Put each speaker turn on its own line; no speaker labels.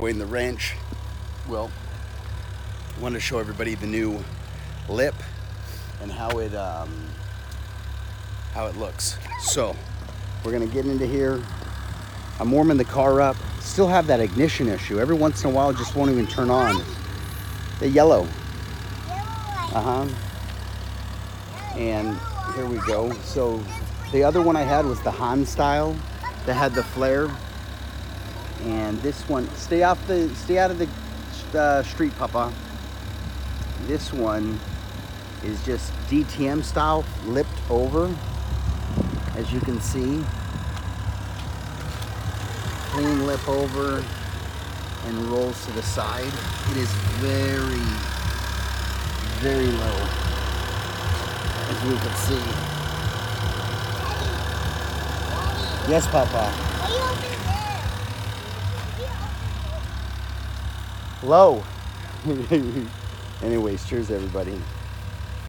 enjoying the wrench. Well, I wanted to show everybody the new lip and how it looks. So we're gonna get into here. I'm warming the car up. Still have that ignition issue. Every once in a while, it just won't even turn on. The yellow. And here we go. So the other one I had was the Han style that had the flare. And this one, stay out of the street, Papa. This one is just DTM style, lipped over, as you can see. Clean lip over and rolls to the side. It is very, very low, as we can see. Yes, Papa. Low. Anyways, cheers everybody.